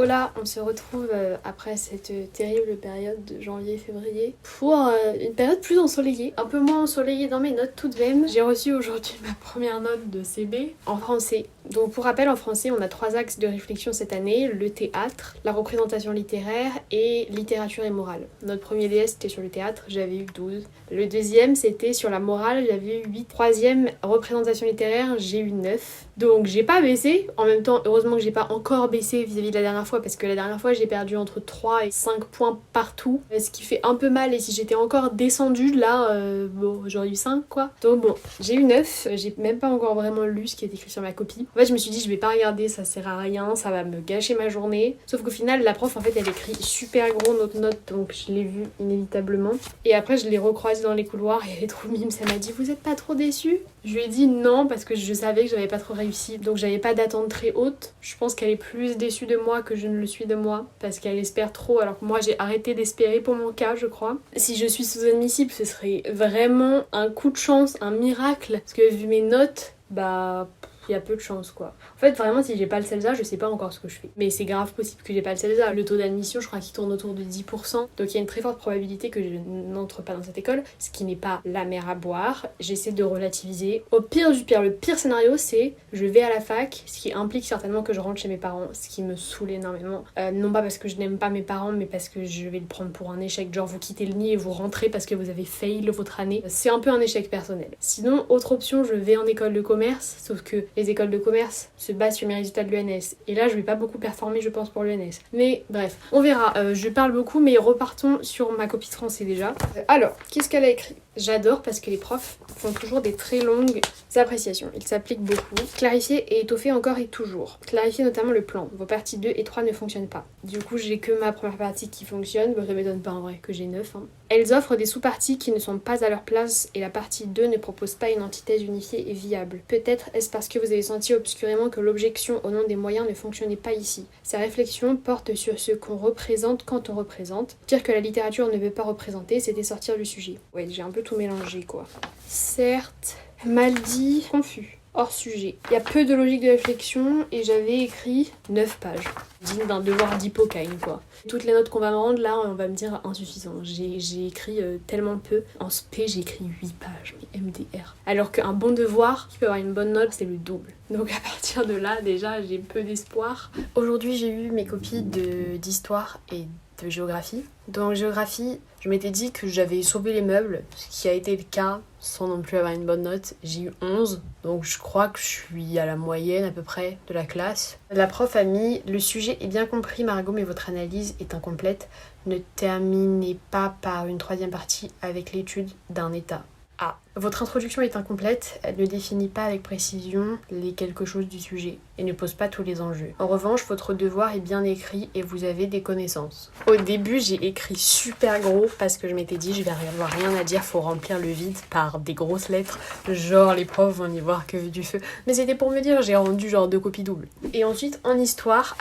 Hola, on se retrouve après cette terrible période de janvier-février pour une période plus ensoleillée, un peu moins ensoleillée dans mes notes tout de même. J'ai reçu aujourd'hui ma première note de CB en français. Donc pour rappel, en français, on a 3 axes de réflexion cette année, le théâtre, la représentation littéraire et littérature et morale. Notre premier DS c'était sur le théâtre, j'avais eu 12. Le deuxième c'était sur la morale, j'avais eu 8. Troisième, représentation littéraire, j'ai eu 9. Donc j'ai pas baissé, en même temps heureusement que j'ai pas encore baissé vis-à-vis de la dernière fois parce que la dernière fois j'ai perdu entre 3 et 5 points partout, ce qui fait un peu mal et si j'étais encore descendue là, bon j'aurais eu 5 quoi. Donc bon, j'ai eu 9, j'ai même pas encore vraiment lu ce qui est écrit sur ma copie. En fait je me suis dit je vais pas regarder, ça sert à rien, ça va me gâcher ma journée. Sauf qu'au final la prof en fait elle écrit super gros notre note donc je l'ai vu inévitablement. Et après je l'ai recroisée dans les couloirs et elle est trop mimes, elle m'a dit vous êtes pas trop déçue? Je lui ai dit non parce que je savais que j'avais pas trop réussi, donc j'avais pas d'attente très haute. Je pense qu'elle est plus déçue de moi que je ne le suis de moi parce qu'elle espère trop alors que moi j'ai arrêté d'espérer pour mon cas je crois. Si je suis sous-admissible ce serait vraiment un coup de chance, un miracle parce que vu mes notes, bah il y a peu de chance quoi. En fait vraiment si j'ai pas le CELSA je sais pas encore ce que je fais. Mais c'est grave possible que j'ai pas le CELSA. Le taux d'admission je crois qu'il tourne autour de 10%. Donc il y a une très forte probabilité que je n'entre pas dans cette école. Ce qui n'est pas la mer à boire. J'essaie de relativiser. Au pire du pire, le pire scénario c'est je vais à la fac. Ce qui implique certainement que je rentre chez mes parents. Ce qui me saoule énormément. Non pas parce que je n'aime pas mes parents mais parce que je vais le prendre pour un échec. Genre vous quittez le nid et vous rentrez parce que vous avez fail votre année. C'est un peu un échec personnel. Sinon autre option je vais en école de commerce. Sauf que les écoles de commerce se basent sur mes résultats de l'ENS. Et là, je vais pas beaucoup performer, je pense, pour l'ENS. Mais bref, on verra. Je parle beaucoup, mais repartons sur ma copie de français déjà. Alors, qu'est-ce qu'elle a écrit ? J'adore parce que les profs font toujours des très longues appréciations. Ils s'appliquent beaucoup. Clarifier et étoffer encore et toujours. Clarifier notamment le plan. Vos parties 2 et 3 ne fonctionnent pas. Du coup, j'ai que ma première partie qui fonctionne. Bon, ça m'étonne pas en vrai que j'ai 9. Elles offrent des sous-parties qui ne sont pas à leur place et la partie 2 ne propose pas une antithèse unifiée et viable. Peut-être est-ce parce que vous avez senti obscurément que l'objection au nom des moyens ne fonctionnait pas ici. Sa réflexion porte sur ce qu'on représente quand on représente. Dire que la littérature ne veut pas représenter, c'était sortir du sujet. Ouais, j'ai un peu tout mélangé quoi. Certes, mal dit, confus. Hors sujet. Il y a peu de logique de réflexion et j'avais écrit 9 pages. Digne d'un devoir d'hippocane quoi. Toutes les notes qu'on va me rendre là, on va me dire insuffisant. J'ai écrit tellement peu. En spé, j'ai écrit 8 pages. MDR. Alors qu'un bon devoir qui peut avoir une bonne note, c'est le double. Donc à partir de là, déjà, j'ai peu d'espoir. Aujourd'hui, j'ai eu mes copies d'histoire et de géographie. Dans géographie, je m'étais dit que j'avais sauvé les meubles, ce qui a été le cas sans non plus avoir une bonne note. J'ai eu 11, donc je crois que je suis à la moyenne à peu près de la classe. La prof a mis « Le sujet est bien compris Margot, mais votre analyse est incomplète. Ne terminez pas par une 3e partie avec l'étude d'un état. » Ah, votre introduction est incomplète, elle ne définit pas avec précision les quelque chose du sujet et ne pose pas tous les enjeux. En revanche, votre devoir est bien écrit et vous avez des connaissances. Au début, j'ai écrit super gros parce que je m'étais dit je vais avoir rien à dire, faut remplir le vide par des grosses lettres, genre les profs vont y voir que du feu. Mais c'était pour me dire, j'ai rendu genre 2 copies doubles. Et ensuite, en histoire,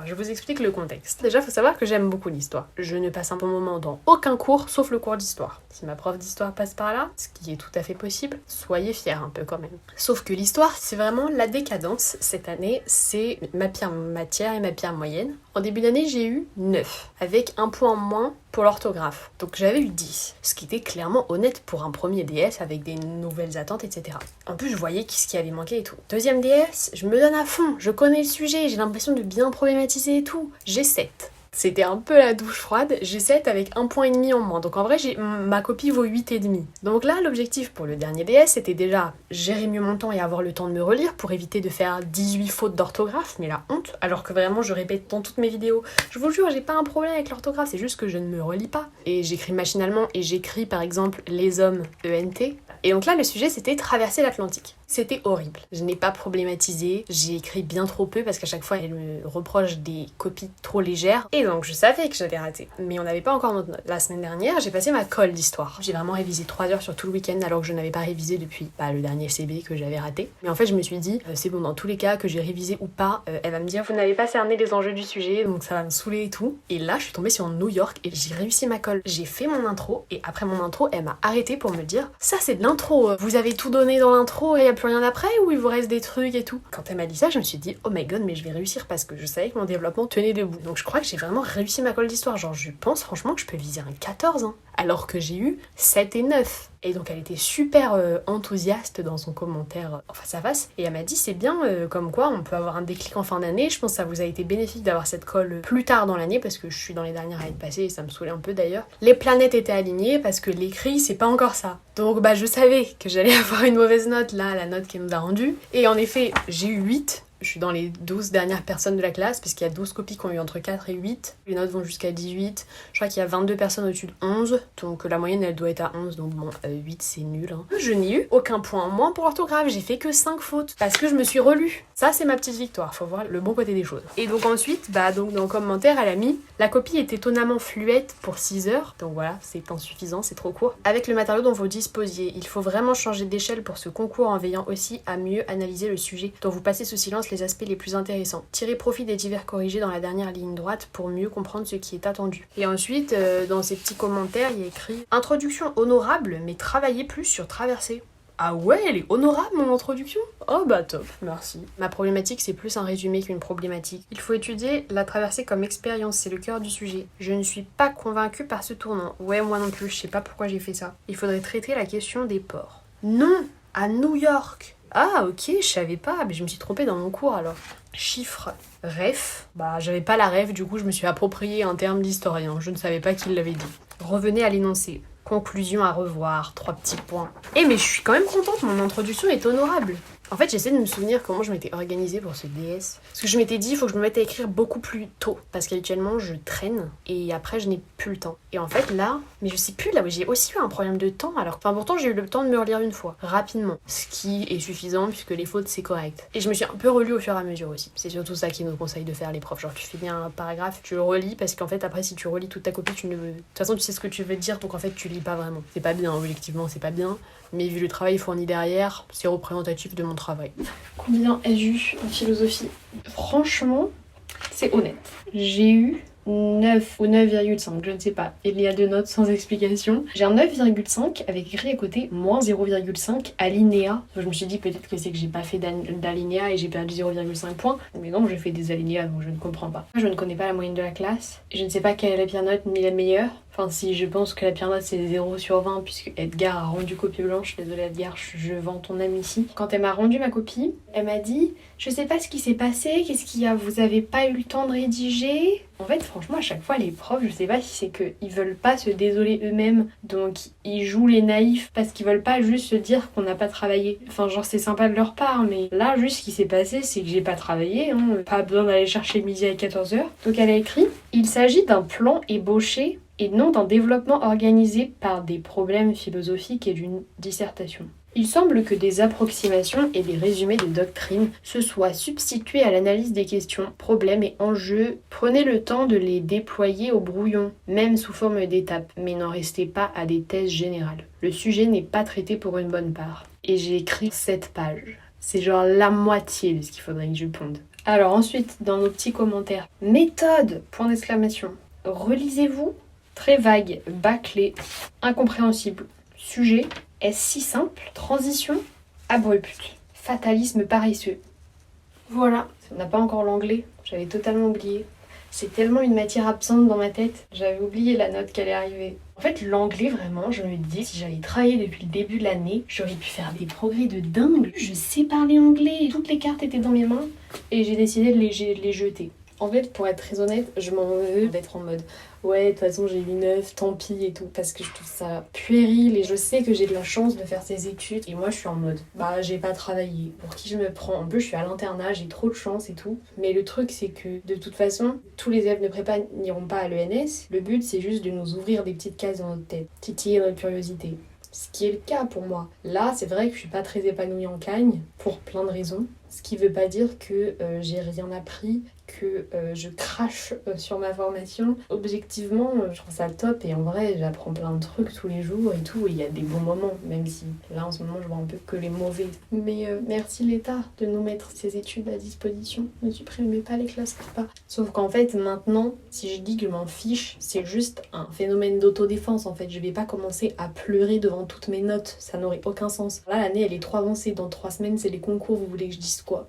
je vous explique le contexte. Déjà, faut savoir que j'aime beaucoup l'histoire. Je ne passe un bon moment dans aucun cours, sauf le cours d'histoire. Si ma prof d'histoire passe par là, ce qui est tout à fait possible, soyez fiers un peu quand même. Sauf que l'histoire, c'est vraiment la décadence. Cette année, c'est ma pire matière et ma pire moyenne. En début d'année, j'ai eu 9, avec un point en moins pour l'orthographe. Donc j'avais eu 10, ce qui était clairement honnête pour un premier DS avec des nouvelles attentes, etc. En plus, je voyais ce qui avait manqué et tout. Deuxième DS, je me donne à fond, je connais le sujet, j'ai l'impression de bien problématiser et tout. J'ai 7. C'était un peu la douche froide, j'ai 7 avec 1,5 point en moins. Donc en vrai, ma copie vaut 8,5. Donc là, l'objectif pour le dernier DS, c'était déjà gérer mieux mon temps et avoir le temps de me relire pour éviter de faire 18 fautes d'orthographe, mais la honte, alors que vraiment je répète dans toutes mes vidéos. Je vous jure, j'ai pas un problème avec l'orthographe, c'est juste que je ne me relis pas. Et j'écris machinalement et j'écris par exemple les hommes ENT. Et donc là, le sujet, c'était traverser l'Atlantique. C'était horrible. Je n'ai pas problématisé, j'ai écrit bien trop peu parce qu'à chaque fois, elle me reproche des copies trop légères. Et donc, je savais que j'avais raté. Mais on n'avait pas encore notre note. La semaine dernière, j'ai passé ma colle d'histoire. J'ai vraiment révisé 3 heures sur tout le week-end alors que je n'avais pas révisé depuis le dernier CB que j'avais raté. Mais en fait, je me suis dit, c'est bon, dans tous les cas, que j'ai révisé ou pas, elle va me dire, vous n'avez pas cerné les enjeux du sujet, donc ça va me saouler et tout. Et là, je suis tombée sur New York et j'ai réussi ma colle. J'ai fait mon intro et après mon intro, elle m'a arrêté pour me dire, ça c'est de l'intro, vous avez tout donné dans l'intro et plus rien après ou il vous reste des trucs et tout? Quand elle m'a dit ça, je me suis dit, oh my god, mais je vais réussir parce que je savais que mon développement tenait debout. Donc je crois que j'ai vraiment réussi ma colle d'histoire. Genre, je pense franchement que je peux viser un 14, hein, alors que j'ai eu 7 et 9. Et donc elle était super enthousiaste dans son commentaire en face à face. Et elle m'a dit, c'est bien, comme quoi on peut avoir un déclic en fin d'année. Je pense que ça vous a été bénéfique d'avoir cette colle plus tard dans l'année, parce que je suis dans les dernières à être passée et ça me saoulait un peu d'ailleurs. Les planètes étaient alignées parce que l'écrit, c'est pas encore ça. Donc je savais que j'allais avoir une mauvaise note là, la note qu'elle nous a rendue. Et en effet, j'ai eu 8. Je suis dans les 12 dernières personnes de la classe, parce qu'il y a 12 copies qui ont eu entre 4 et 8. Les notes vont jusqu'à 18. Je crois qu'il y a 22 personnes au-dessus de 11. Donc la moyenne, elle doit être à 11. Donc bon, 8, c'est nul. Hein. Je n'ai eu aucun point en moins pour l'orthographe. J'ai fait que 5 fautes. Parce que je me suis relue. Ça, c'est ma petite victoire. Faut voir le bon côté des choses. Et donc ensuite, donc dans le commentaire, elle a mis « La copie est étonnamment fluette pour 6 heures. » Donc voilà, c'est insuffisant, c'est trop court. « Avec le matériau dont vous disposiez, il faut vraiment changer d'échelle pour ce concours en veillant aussi à mieux analyser le sujet dont vous passez sous silence les aspects les plus intéressants. Tirez profit des divers corrigés dans la dernière ligne droite pour mieux comprendre ce qui est attendu. » Et ensuite, dans ces petits commentaires, il y a écrit « Introduction honorable, mais travaillez plus sur traversée. » Ah ouais, elle est honorable mon introduction? Oh bah top, merci. Ma problématique, c'est plus un résumé qu'une problématique. Il faut étudier la traversée comme expérience, c'est le cœur du sujet. Je ne suis pas convaincue par ce tournant. Ouais, moi non plus, je sais pas pourquoi j'ai fait ça. Il faudrait traiter la question des ports. Non, à New York. Ah ok, je savais pas, mais je me suis trompée dans mon cours alors. Chiffre, ref. J'avais pas la ref, du coup je me suis approprié un terme d'historien. Je ne savais pas qui l'avait dit. Revenez à l'énoncé. Conclusion à revoir, 3 petits points. Mais je suis quand même contente, mon introduction est honorable. En fait, j'essaie de me souvenir comment je m'étais organisée pour ce DS. Parce que je m'étais dit, il faut que je me mette à écrire beaucoup plus tôt. Parce qu'habituellement, je traîne et après, je n'ai plus le temps. Et en fait, là, mais je sais plus, là où j'ai aussi eu un problème de temps. Alors, pourtant, j'ai eu le temps de me relire une fois, rapidement. Ce qui est suffisant puisque les fautes, c'est correct. Et je me suis un peu relue au fur et à mesure aussi. C'est surtout ça qui nous conseille de faire les profs. Genre, tu fais bien un paragraphe, tu le relis parce qu'en fait, après, si tu relis toute ta copie, de toute façon, tu sais ce que tu veux dire, donc en fait, tu lis pas vraiment. C'est pas bien, objectivement, c'est pas bien. Mais vu le travail fourni derrière, c'est représentatif de mon travail. Combien ai-je eu en philosophie? Franchement, c'est honnête. J'ai eu 9 ou 9,5, je ne sais pas. Il y a 2 notes sans explication. J'ai un 9,5 avec écrit à côté moins 0,5 alinéa. Je me suis dit peut-être que c'est que j'ai pas fait d'alinéa et j'ai perdu 0,5 points. Mais non, j'ai fait des alinéas donc je ne comprends pas. Je ne connais pas la moyenne de la classe. Je ne sais pas quelle est la pire note ni la meilleure. Enfin si, je pense que la pire note c'est 0 sur 20 puisque Edgar a rendu copie blanche. Désolée Edgar, je vends ton âme ici. Quand elle m'a rendu ma copie, elle m'a dit « Je sais pas ce qui s'est passé, qu'est-ce qu'il y a, vous avez pas eu le temps de rédiger ?» En fait, franchement, à chaque fois, les profs, je sais pas si c'est qu'ils veulent pas se désoler eux-mêmes, donc ils jouent les naïfs parce qu'ils veulent pas juste se dire qu'on n'a pas travaillé. Enfin, genre, c'est sympa de leur part, mais là, juste ce qui s'est passé, c'est que j'ai pas travaillé, hein. Pas besoin d'aller chercher midi à 14h. Donc elle a écrit « Il s'agit d'un plan ébauché et non d'un développement organisé par des problèmes philosophiques et d'une dissertation. » Il semble que des approximations et des résumés de doctrines se soient substitués à l'analyse des questions, problèmes et enjeux. Prenez le temps de les déployer au brouillon, même sous forme d'étapes, mais n'en restez pas à des thèses générales. Le sujet n'est pas traité pour une bonne part. Et j'ai écrit 7 pages. C'est genre la moitié de ce qu'il faudrait que je ponde. Alors ensuite, dans nos petits commentaires, méthode, point d'exclamation. Relisez-vous, très vague, bâclé, incompréhensible. Sujet, est-ce si simple? Transition, abrupte. Fatalisme paresseux. Voilà, on n'a pas encore l'anglais, j'avais totalement oublié. C'est tellement une matière absente dans ma tête, j'avais oublié la note qu'elle est arrivée. En fait, l'anglais, vraiment, je me dis, si j'avais travaillé depuis le début de l'année, j'aurais pu faire des progrès de dingue. Je sais parler anglais, toutes les cartes étaient dans mes mains, et j'ai décidé de les jeter. En fait, pour être très honnête, je m'en veux d'être en mode ouais, de toute façon j'ai eu 9, tant pis et tout, parce que je trouve ça puéril et je sais que j'ai de la chance de faire ces études et moi je suis en mode j'ai pas travaillé, pour qui je me prends? En plus je suis à l'internat, j'ai trop de chance et tout, mais le truc c'est que de toute façon tous les élèves de prépa n'iront pas à l'ENS, le but c'est juste de nous ouvrir des petites cases dans notre tête, titiller notre curiosité. Ce qui est le cas pour moi. Là, c'est vrai que je suis pas très épanouie en Cagne, pour plein de raisons. Ce qui veut pas dire que j'ai rien appris, que je crache sur ma formation. Objectivement, je trouve ça top et en vrai, j'apprends plein de trucs tous les jours et tout. Et il y a des bons moments, même si là en ce moment, je vois un peu que les mauvais. Mais merci l'État de nous mettre ces études à disposition. Ne supprimez pas les classes prépa. Sauf qu'en fait, maintenant, si je dis que je m'en fiche, c'est juste un phénomène d'autodéfense en fait. Je vais pas commencer à pleurer devant toutes mes notes, ça n'aurait aucun sens. Là, l'année elle est trop avancée, dans 3 semaines c'est les concours, vous voulez que je dise quoi?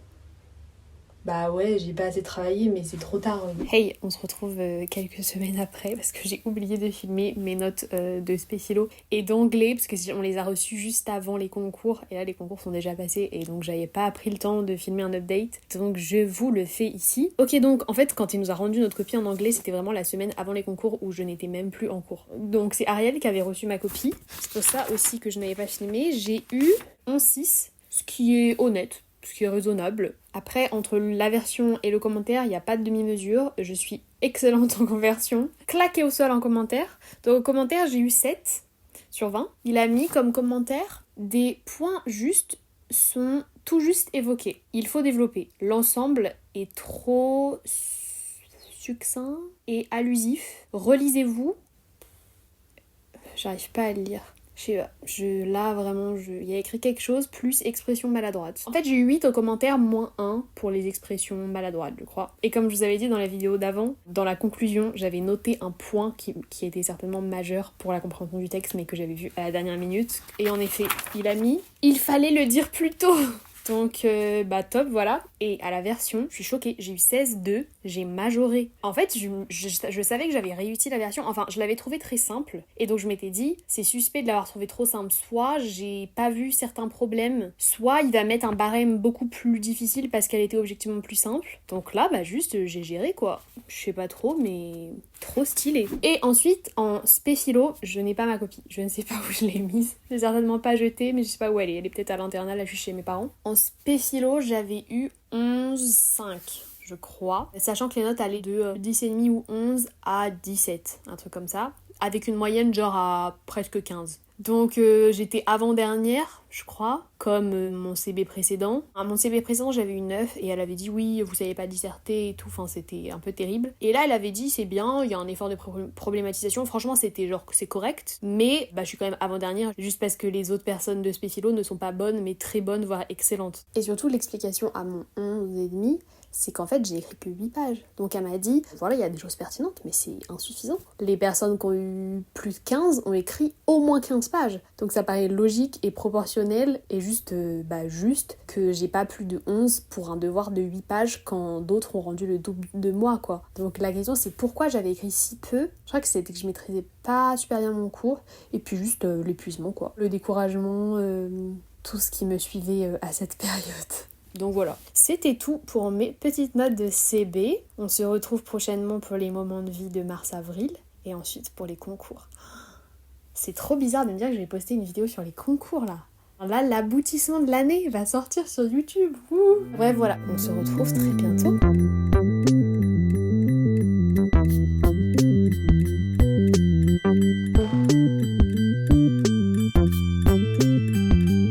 Bah ouais, j'ai pas assez travaillé, mais c'est trop tard. Hey, on se retrouve quelques semaines après parce que j'ai oublié de filmer mes notes de spécialo et d'anglais parce que on les a reçues juste avant les concours et là les concours sont déjà passés et donc j'avais pas pris le temps de filmer un update, donc je vous le fais ici. Ok, donc en fait quand il nous a rendu notre copie en anglais, c'était vraiment la semaine avant les concours où je n'étais même plus en cours. Donc c'est Ariel qui avait reçu ma copie, c'est pour ça aussi que je n'avais pas filmé. J'ai eu 11,6, ce qui est honnête, ce qui est raisonnable. Après, entre la version et le commentaire, il n'y a pas de demi-mesure. Je suis excellente en conversion. Claqué au sol en commentaire. Donc au commentaire, j'ai eu 7 sur 20. Il a mis comme commentaire: des points justes sont tout juste évoqués. Il faut développer. L'ensemble est trop succinct et allusif. Relisez-vous. J'arrive pas à le lire. Là vraiment, il y a écrit quelque chose plus expression maladroite. En fait j'ai eu 8 au commentaire, moins 1 pour les expressions maladroites je crois. Et comme je vous avais dit dans la vidéo d'avant, dans la conclusion j'avais noté un point qui était certainement majeur pour la compréhension du texte mais que j'avais vu à la dernière minute. Et en effet, il a mis « Il fallait le dire plus tôt !» Donc top, voilà. Et à la version, je suis choquée, j'ai eu 16,2, j'ai majoré. En fait, je savais que j'avais réussi la version, enfin je l'avais trouvée très simple, et donc je m'étais dit, c'est suspect de l'avoir trouvée trop simple, soit j'ai pas vu certains problèmes, soit il va mettre un barème beaucoup plus difficile parce qu'elle était objectivement plus simple. Donc là, juste j'ai géré quoi. Je sais pas trop, mais trop stylé. Et ensuite, en spéphilo, je n'ai pas ma copie. Je ne sais pas où je l'ai mise. Je l'ai certainement pas jetée, mais je sais pas où elle est. Elle est peut-être à l'internat, là je suis chez mes parents. En spéphilo, j'avais eu 11,5 je crois, sachant que les notes allaient de 10,5 ou 11 à 17, un truc comme ça, avec une moyenne genre à presque 15. Donc j'étais avant-dernière, je crois, comme mon CB précédent. À mon CB précédent, j'avais eu 9 et elle avait dit oui, vous savez pas disserter et tout, enfin c'était un peu terrible. Et là, elle avait dit c'est bien, il y a un effort de problématisation, franchement c'était genre c'est correct, mais je suis quand même avant-dernière, juste parce que les autres personnes de spécialo ne sont pas bonnes, mais très bonnes, voire excellentes. Et surtout, l'explication à mon 11,5, c'est qu'en fait j'ai écrit que 8 pages. Donc elle m'a dit, voilà, il y a des choses pertinentes, mais c'est insuffisant. Les personnes qui ont eu plus de 15 ont écrit au moins 15 pages. Donc ça paraît logique et proportionnel et juste que j'ai pas plus de 11 pour un devoir de 8 pages quand d'autres ont rendu le double de moi, quoi. Donc la question c'est pourquoi j'avais écrit si peu. Je crois que c'était que je maîtrisais pas super bien mon cours et puis juste l'épuisement, quoi. Le découragement, tout ce qui me suivait à cette période. Donc voilà, c'était tout pour mes petites notes de CB. On se retrouve prochainement pour les moments de vie de mars-avril et ensuite pour les concours. C'est trop bizarre de me dire que je vais poster une vidéo sur les concours là. Là, l'aboutissement de l'année va sortir sur YouTube. Bref, voilà, on se retrouve très bientôt.